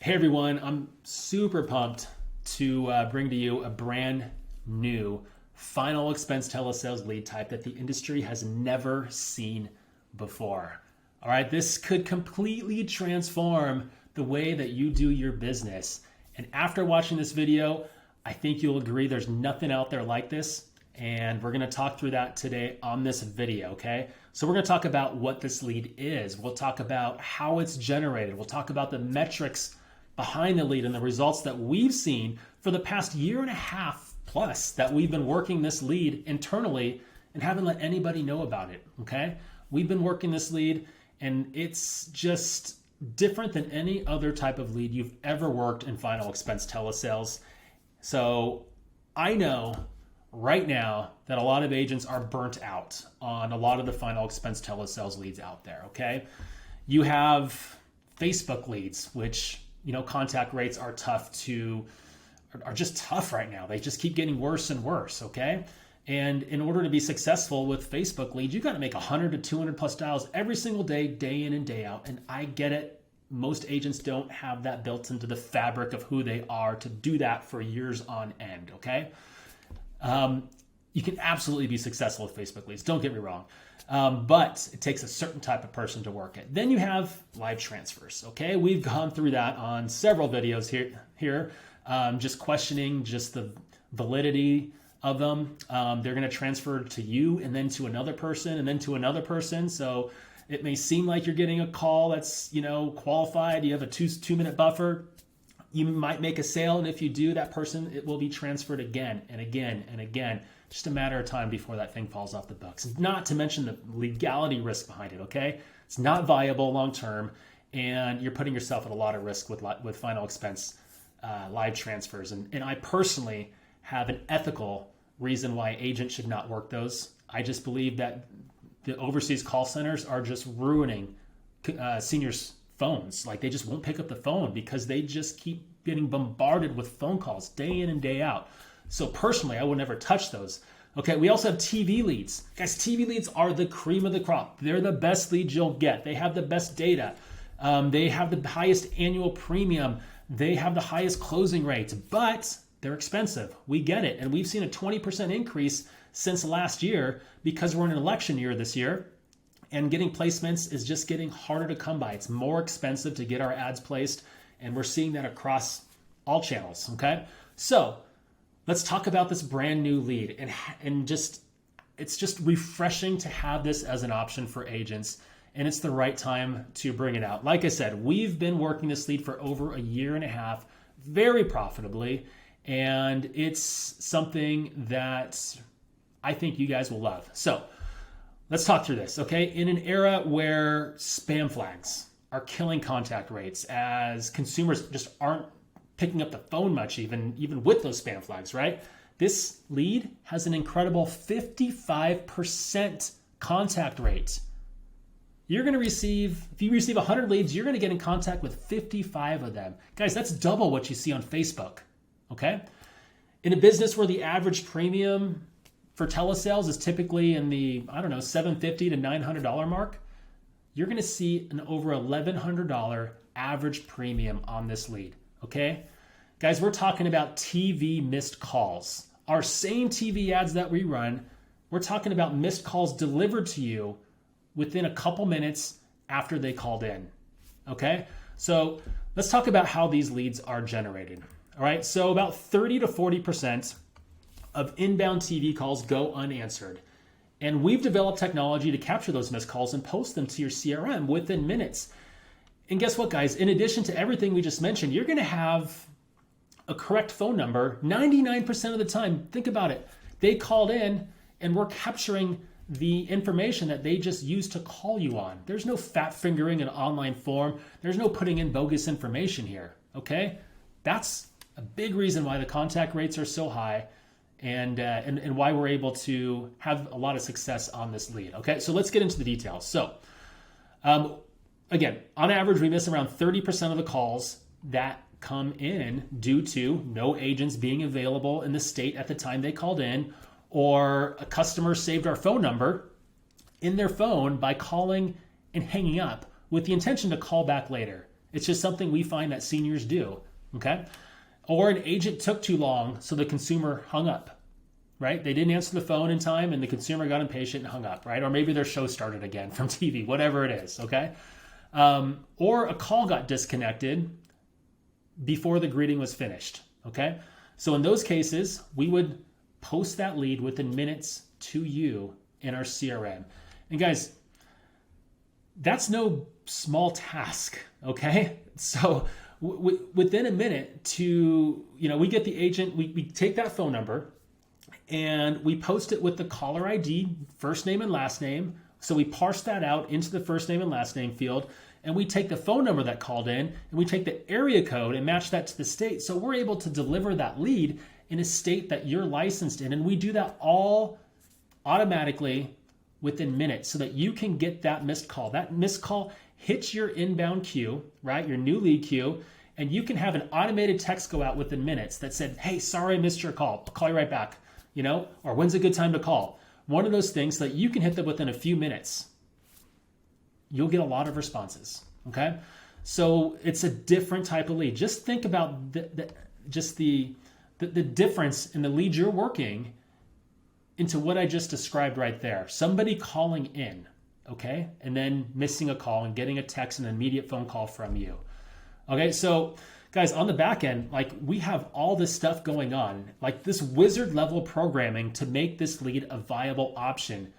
Hey everyone, I'm super pumped to bring to you a brand new final expense telesales lead type that the industry has never seen before. All right, this could completely transform the way that you do your business. And after watching this video, I think you'll agree there's nothing out there like this. And we're going to talk through that today on this video, okay? So we're going to talk about what this lead is. We'll talk about how it's generated. We'll talk about the metrics behind the lead and the results that we've seen for the past year and a half plus that we've been working this lead internally and haven't let anybody know about it, okay? We've been working this lead and it's just different than any other type of lead you've ever worked in final expense telesales. So I know right now that a lot of agents are burnt out on a lot of the final expense telesales leads out there, okay? You have Facebook leads, which contact rates are just tough right now. They just keep getting worse and worse, okay? And in order to be successful with Facebook leads, you got to make 100 to 200 plus dials every single day, day in and day out. And I get it. Most agents don't have that built into the fabric of who they are to do that for years on end, okay? You can absolutely be successful with Facebook leads. Don't get me wrong. But it takes a certain type of person to work it. Then you have live transfers. Okay, we've gone through that on several videos here, just questioning just the validity of them. They're going to transfer to you and then to another person and then to another person. So it may seem like you're getting a call that's qualified. You have a two-minute buffer. You might make a sale, and if you do, that person, it will be transferred again and again and again. Just a matter of time before that thing falls off the books. Not to mention the legality risk behind it, okay? It's not viable long-term, and you're putting yourself at a lot of risk with final expense live transfers. And I personally have an ethical reason why agents should not work those. I just believe that the overseas call centers are just ruining seniors' phones. Like, they just won't pick up the phone because they just keep getting bombarded with phone calls day in and day out. So personally, I would never touch those. Okay, we also have TV leads. Guys, TV leads are the cream of the crop. They're the best leads you'll get. They have the best data. They have the highest annual premium. They have the highest closing rates, but they're expensive. We get it. And we've seen a 20% increase since last year because we're in an election year this year. And getting placements is just getting harder to come by. It's more expensive to get our ads placed, and we're seeing that across all channels, okay? So let's talk about this brand new lead, and it's just refreshing to have this as an option for agents, and it's the right time to bring it out. Like I said, we've been working this lead for over a year and a half, very profitably, and it's something that I think you guys will love. So let's talk through this, okay? In an era where spam flags are killing contact rates as consumers just aren't picking up the phone much, even with those spam flags, right? This lead has an incredible 55% contact rate. You're going to receive, if you receive 100 leads, you're going to get in contact with 55 of them. Guys, that's double what you see on Facebook, okay? In a business where the average premium for telesales is typically in the, $750 to $900 mark, you're going to see an over $1,100 average premium on this lead, okay? Guys, we're talking about TV missed calls. Our same TV ads that we run, we're talking about missed calls delivered to you within a couple minutes after they called in, okay? So let's talk about how these leads are generated, all right? So about 30 to 40% of inbound TV calls go unanswered. And we've developed technology to capture those missed calls and post them to your CRM within minutes. And guess what, guys? In addition to everything we just mentioned, you're going to have a correct phone number 99% of the time. Think about it. They called in and we're capturing the information that they just used to call you on. There's no fat fingering an online form. There's no putting in bogus information here, okay? That's a big reason why the contact rates are so high and why we're able to have a lot of success on this lead. Okay, so let's get into the details. So again, on average, we miss around 30% of the calls that come in due to no agents being available in the state at the time they called in, or a customer saved our phone number in their phone by calling and hanging up with the intention to call back later. It's just something we find that seniors do, okay? Or an agent took too long, so the consumer hung up, right? They didn't answer the phone in time and the consumer got impatient and hung up, right? Or maybe their show started again from TV, whatever it is, okay? Or a call got disconnected before the greeting was finished, okay? So in those cases, we would post that lead within minutes to you in our CRM. And guys, that's no small task, okay? So within a minute we get the agent, we take that phone number and we post it with the caller ID, first name and last name. So we parse that out into the first name and last name field, and we take the phone number that called in and we take the area code and match that to the state. So we're able to deliver that lead in a state that you're licensed in. And we do that all automatically within minutes so that you can get that missed call. That missed call hits your inbound queue, right? Your new lead queue. And you can have an automated text go out within minutes that said, hey, sorry I missed your call. I'll call you right back, or when's a good time to call? One of those things so that you can hit them within a few minutes. You'll get a lot of responses, okay? So it's a different type of lead. Just think about the difference in the lead you're working into what I just described right there. Somebody calling in, okay? And then missing a call and getting a text and an immediate phone call from you. Okay, so guys, on the back end, we have all this stuff going on, this wizard level programming to make this lead a viable option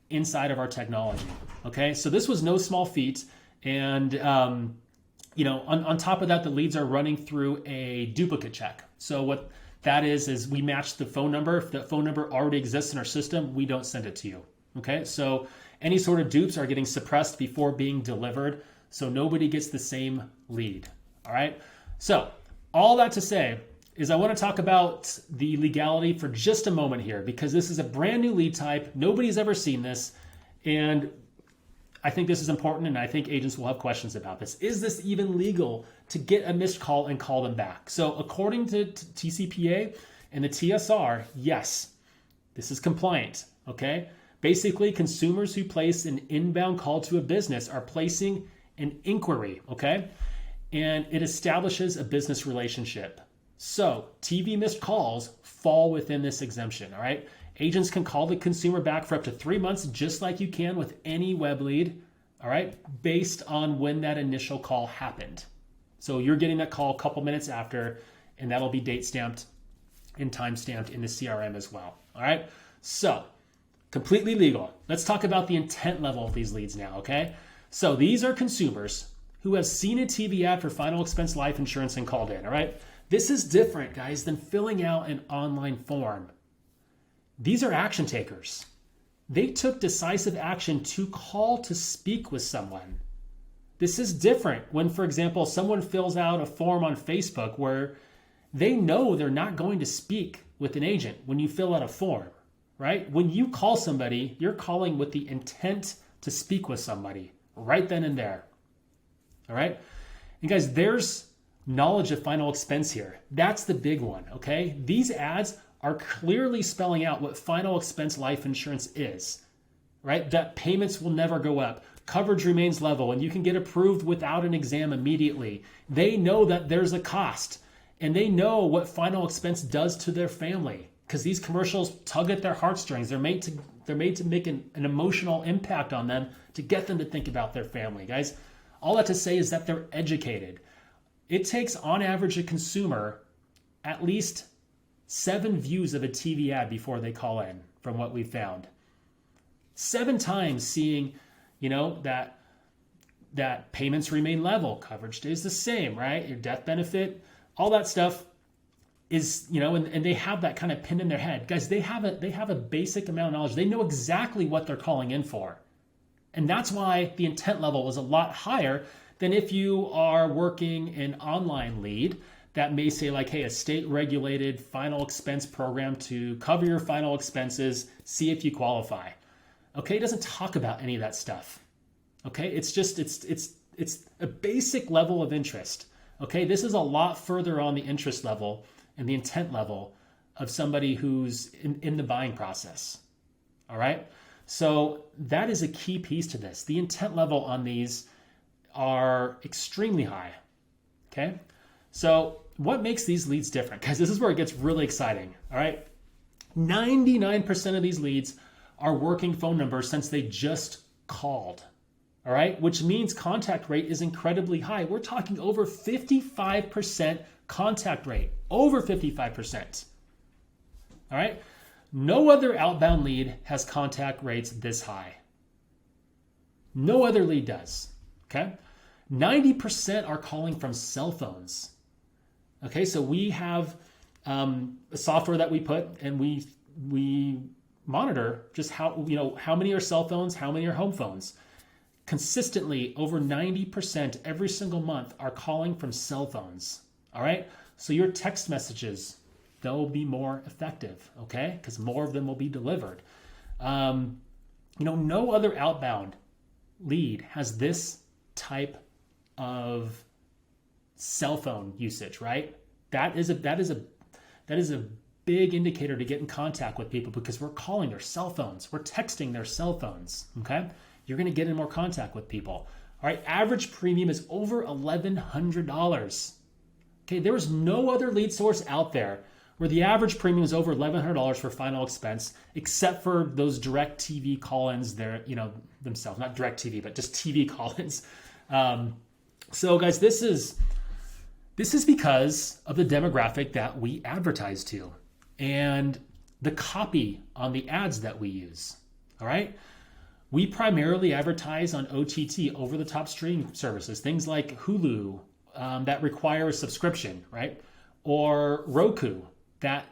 inside of our technology. Okay, so this was no small feat. And, on top of that, the leads are running through a duplicate check. So what that is we match the phone number. If that phone number already exists in our system, we don't send it to you. Okay, so any sort of dupes are getting suppressed before being delivered, so nobody gets the same lead. All right, so all that to say is I want to talk about the legality for just a moment here, because this is a brand new lead type. Nobody's ever seen this, and I think this is important, and I think agents will have questions about this. Is this even legal to get a missed call and call them back? So according to TCPA and the TSR, yes, this is compliant, okay? Basically, consumers who place an inbound call to a business are placing an inquiry, okay? And it establishes a business relationship. So TV missed calls fall within this exemption, all right? Agents can call the consumer back for up to 3 months, just like you can with any web lead, all right, based on when that initial call happened. So you're getting that call a couple minutes after, and that'll be date stamped and time stamped in the CRM as well, all right? So completely legal. Let's talk about the intent level of these leads now, okay? So these are consumers who have seen a TV ad for final expense life insurance and called in, all right? This is different, guys, than filling out an online form. These are action takers. They took decisive action to call to speak with someone. This is different when, for example, someone fills out a form on Facebook where they know they're not going to speak with an agent when you fill out a form, right? When you call somebody, you're calling with the intent to speak with somebody right then and there. All right? And guys, there's knowledge of final expense here. That's the big one, okay? These ads are clearly spelling out what final expense life insurance is, right? That payments will never go up, coverage remains level, and you can get approved without an exam immediately. They know that there's a cost, and they know what final expense does to their family, because these commercials tug at their heartstrings. They're made to make an emotional impact on them to get them to think about their family. Guys, all that to say is that they're educated. It takes, on average, a consumer at least 7 views of a TV ad before they call in, from what we've found. 7 times seeing, that payments remain level, coverage stays the same, right? Your death benefit, all that stuff is, and they have that kind of pinned in their head. Guys, they have a basic amount of knowledge. They know exactly what they're calling in for. And that's why the intent level is a lot higher than if you are working an online lead that may say hey, a state-regulated final expense program to cover your final expenses, see if you qualify. Okay, it doesn't talk about any of that stuff. Okay, it's a basic level of interest. Okay, this is a lot further on the interest level and the intent level of somebody who's in the buying process. All right, so that is a key piece to this. The intent level on these are extremely high. Okay. So what makes these leads different? Because this is where it gets really exciting. All right. 99% of these leads are working phone numbers since they just called. All right. Which means contact rate is incredibly high. We're talking over 55% contact rate, over 55%. All right. No other outbound lead has contact rates this high. No other lead does. Okay. 90% are calling from cell phones. Okay. So we have a software that we put and we monitor just how many are cell phones, how many are home phones. Consistently, over 90% every single month are calling from cell phones. All right. So your text messages, they'll be more effective, okay? Because more of them will be delivered. No other outbound lead has this type of cell phone usage, right? That is a big indicator to get in contact with people because we're calling their cell phones, we're texting their cell phones, okay? You're going to get in more contact with people. All right, average premium is over $1,100. Okay, there is no other lead source out there where the average premium is over $1,100 for final expense, except for those direct TV call-ins themselves, not direct TV, but just TV call-ins. So guys, this is because of the demographic that we advertise to and the copy on the ads that we use. All right. We primarily advertise on OTT, over-the-top streaming services, things like Hulu that require a subscription, right? Or Roku that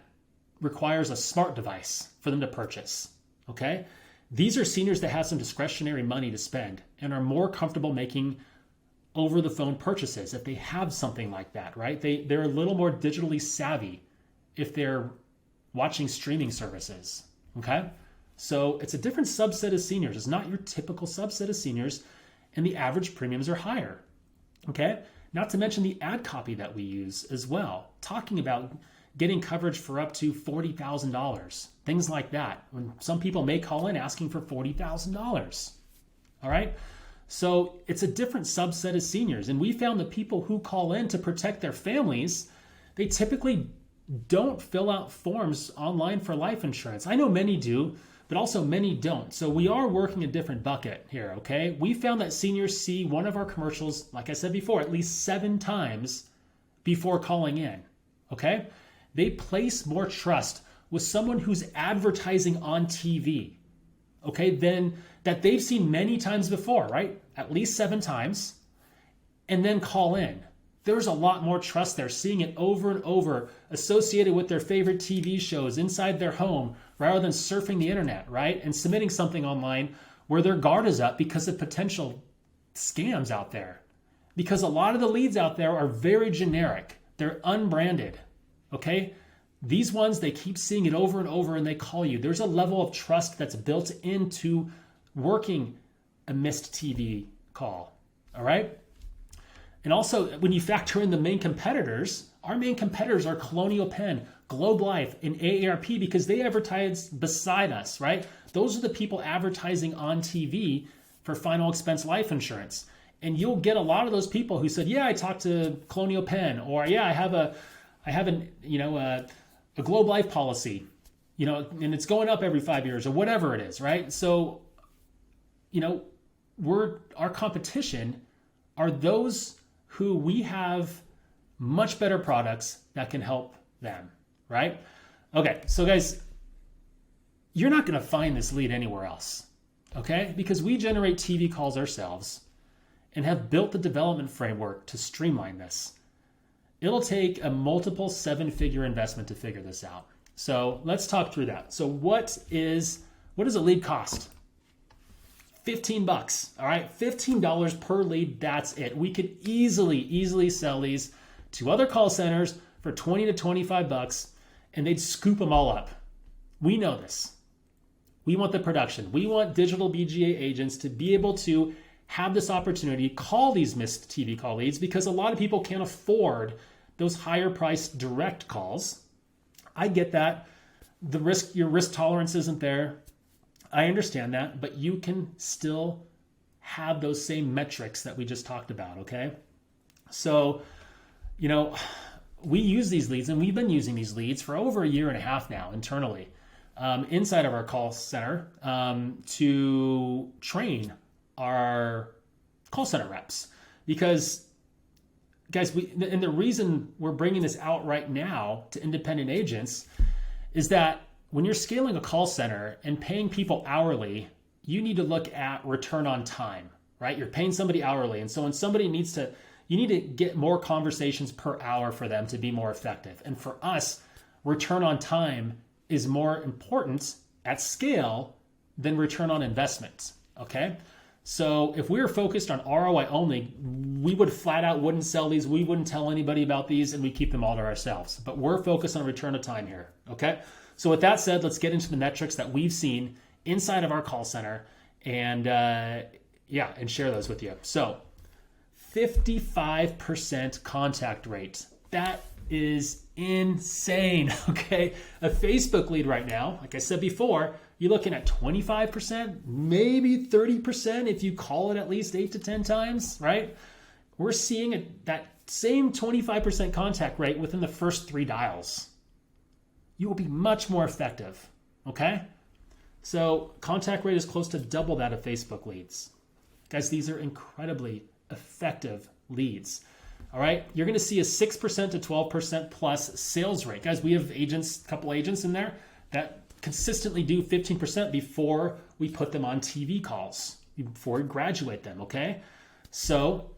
requires a smart device for them to purchase, okay? These are seniors that have some discretionary money to spend and are more comfortable making over-the-phone purchases if they have something like that, right? They're a little more digitally savvy if they're watching streaming services, okay? So it's a different subset of seniors. It's not your typical subset of seniors, and the average premiums are higher, okay? Not to mention the ad copy that we use as well, talking about getting coverage for up to $40,000, things like that. When some people may call in asking for $40,000, all right? So it's a different subset of seniors, and we found that people who call in to protect their families, they typically don't fill out forms online for life insurance. I know many do, but also many don't. So we are working a different bucket here, okay? We found that seniors see one of our commercials, like I said before, at least 7 times before calling in, okay? They place more trust with someone who's advertising on TV, okay, than that they've seen many times before, right? At least 7 times, and then call in. There's a lot more trust there, seeing it over and over, associated with their favorite TV shows inside their home, rather than surfing the internet, right? And submitting something online where their guard is up because of potential scams out there. Because a lot of the leads out there are very generic. They're unbranded, okay? These ones, they keep seeing it over and over and they call you. There's a level of trust that's built into working a missed TV call, all right? And also, when you factor in the main competitors, our main competitors are Colonial Penn, Globe Life, and AARP because they advertise beside us, right? Those are the people advertising on TV for final expense life insurance. And you'll get a lot of those people who said, yeah, I talked to Colonial Penn, or yeah, I have a Globe Life policy, and it's going up every 5 years or whatever it is, right? So, our competition are those who we have much better products that can help them, right? Okay, so guys, you're not going to find this lead anywhere else, okay? Because we generate TV calls ourselves and have built the development framework to streamline this. It'll take a multiple 7-figure investment to figure this out. So let's talk through that. So what does a lead cost? $15, all right? $15 per lead, that's it. We could easily sell these to other call centers for $20 to $25, and they'd scoop them all up. We know this. We want the production. We want digital BGA agents to be able to have this opportunity, call these missed TV call leads, because a lot of people can't afford those higher priced direct calls. I get that. Your risk tolerance isn't there. I understand that, but you can still have those same metrics that we just talked about, okay? So You know, we use these leads, and we've been using these leads for over a year and a half now internally, inside of our call center, to train our call center reps. Because, guys, and the reason we're bringing this out right now to independent agents is that when you're scaling a call center and paying people hourly, you need to look at return on time, right? You're paying somebody hourly. And so when somebody you need to get more conversations per hour for them to be more effective. And for us, return on time is more important at scale than return on investment, okay? So if we were focused on ROI only, we would flat out wouldn't sell these. We wouldn't tell anybody about these, and we keep them all to ourselves. But we're focused on return of time here, okay? So with that said, let's get into the metrics that we've seen inside of our call center and and share those with you. So 55% contact rate. That is insane, okay? A Facebook lead right now, like I said before, you're looking at 25%, maybe 30% if you call it at least 8 to 10 times, right? We're seeing that same 25% contact rate within the first 3 dials. You will be much more effective, okay? So contact rate is close to double that of Facebook leads. Guys, these are incredibly effective leads. All right, you're going to see a 6% to 12% plus sales rate. Guys, we have agents, a couple agents in there that consistently do 15% before we put them on TV calls, before we graduate them, okay? So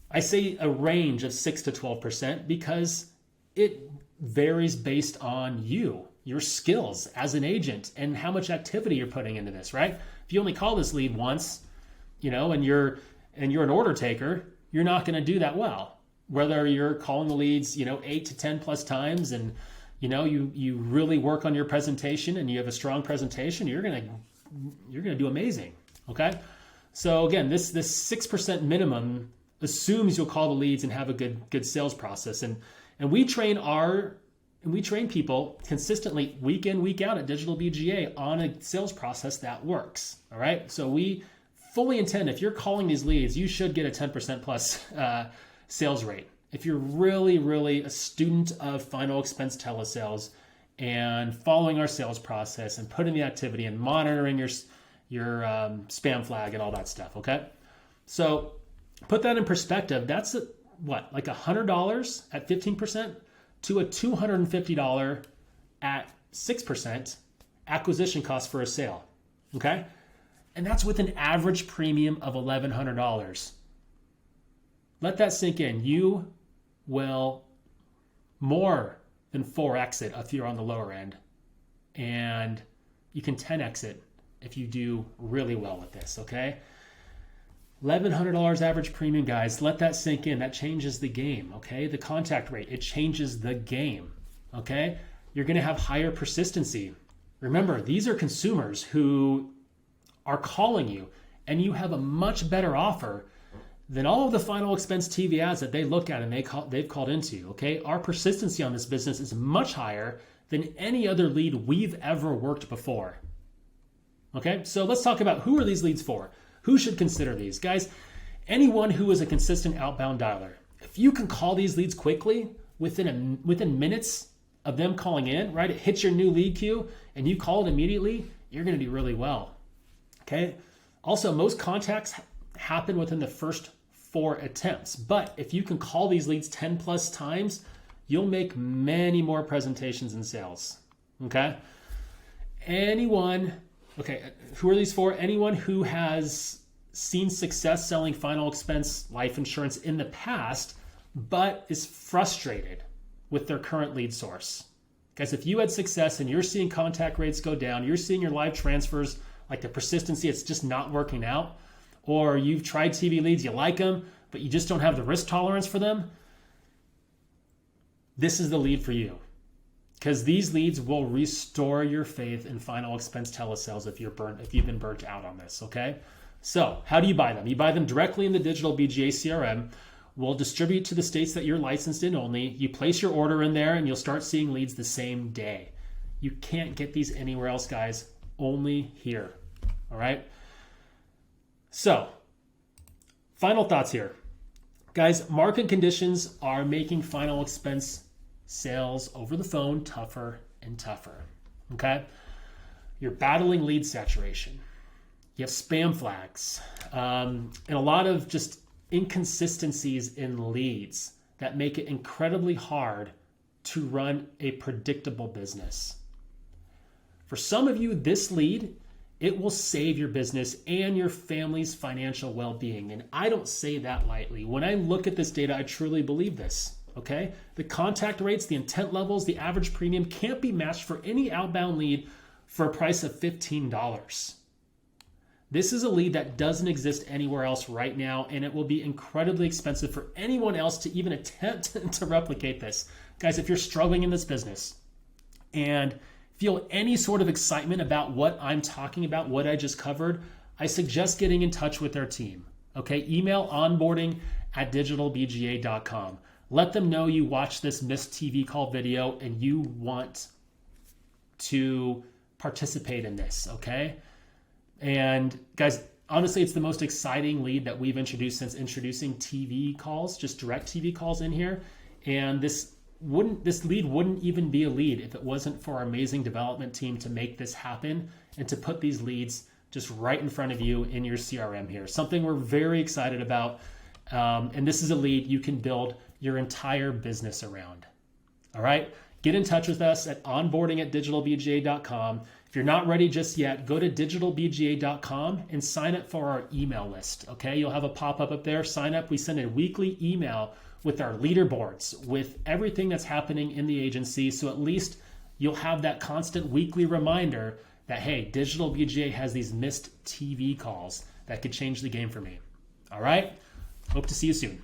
I say a range of 6 to 12% because it varies based on you, your skills as an agent, and how much activity you're putting into this, right? If you only call this lead once, and you're an order taker, you're not going to do that well. Whether you're calling the leads, 8 to 10 plus times, and you really work on your presentation and you have a strong presentation, you're going to do amazing. Okay. So again, this 6% minimum assumes you'll call the leads and have a good sales process. And we train people consistently week in, week out at Digital BGA on a sales process that works. All right. So we fully intend, if you're calling these leads, you should get a 10% plus sales rate. If you're really, really a student of final expense telesales and following our sales process and putting the activity and monitoring your spam flag and all that stuff, okay? So put that in perspective. That's like $100 at 15% to a $250 at 6% acquisition cost for a sale, okay? And that's with an average premium of $1,100. Let that sink in. You will more than 4x it if you're on the lower end. And you can 10x it if you do really well with this, okay? $1,100 average premium, guys. Let that sink in. That changes the game, okay? The contact rate, it changes the game, okay? You're going to have higher persistency. Remember, these are consumers who are calling you, and you have a much better offer than all of the final expense TV ads that they look at and they've called into, okay? Our persistency on this business is much higher than any other lead we've ever worked before, okay? So let's talk about who are these leads for? Who should consider these? Guys, anyone who is a consistent outbound dialer. If you can call these leads quickly, within minutes of them calling in, right? It hits your new lead queue and you call it immediately, you're going to do really well, okay? Also, most contacts happen within the first 4 attempts. But if you can call these leads 10 plus times, you'll make many more presentations and sales. Okay? Who are these for? Anyone who has seen success selling final expense life insurance in the past, but is frustrated with their current lead source. Guys, if you had success and you're seeing contact rates go down, you're seeing your live transfers, like the persistency, it's just not working out, or you've tried TV leads, you like them, but you just don't have the risk tolerance for them, this is the lead for you. Because these leads will restore your faith in final expense telesales if you've been burnt out on this, okay? So how do you buy them? You buy them directly in the Digital BGA CRM. We'll distribute to the states that you're licensed in only. You place your order in there and you'll start seeing leads the same day. You can't get these anywhere else, guys, only here, all right? So, final thoughts here. Guys, market conditions are making final expense sales over the phone tougher and tougher. Okay? You're battling lead saturation. You have spam flags, and a lot of just inconsistencies in leads that make it incredibly hard to run a predictable business. For some of you, this lead, it will save your business and your family's financial well-being. And I don't say that lightly. When I look at this data, I truly believe this, okay? The contact rates, the intent levels, the average premium can't be matched for any outbound lead for a price of $15. This is a lead that doesn't exist anywhere else right now, and it will be incredibly expensive for anyone else to even attempt to replicate this. Guys, if you're struggling in this business and feel any sort of excitement about what I'm talking about, what I just covered, I suggest getting in touch with our team. Okay, email onboarding@digitalbga.com. Let them know you watched this missed TV call video and you want to participate in this, okay? And guys, honestly, it's the most exciting lead that we've introduced since introducing TV calls, just direct TV calls in here. And this lead wouldn't even be a lead if it wasn't for our amazing development team to make this happen and to put these leads just right in front of you in your CRM here. Something we're very excited about. And this is a lead you can build your entire business around. All right. Get in touch with us at onboarding@digitalbga.com. If you're not ready just yet, go to digitalbga.com and sign up for our email list. Okay, you'll have a pop-up up there. Sign up. We send a weekly email with our leaderboards, with everything that's happening in the agency. So at least you'll have that constant weekly reminder that, hey, Digital BGA has these missed TV calls that could change the game for me. All right, hope to see you soon.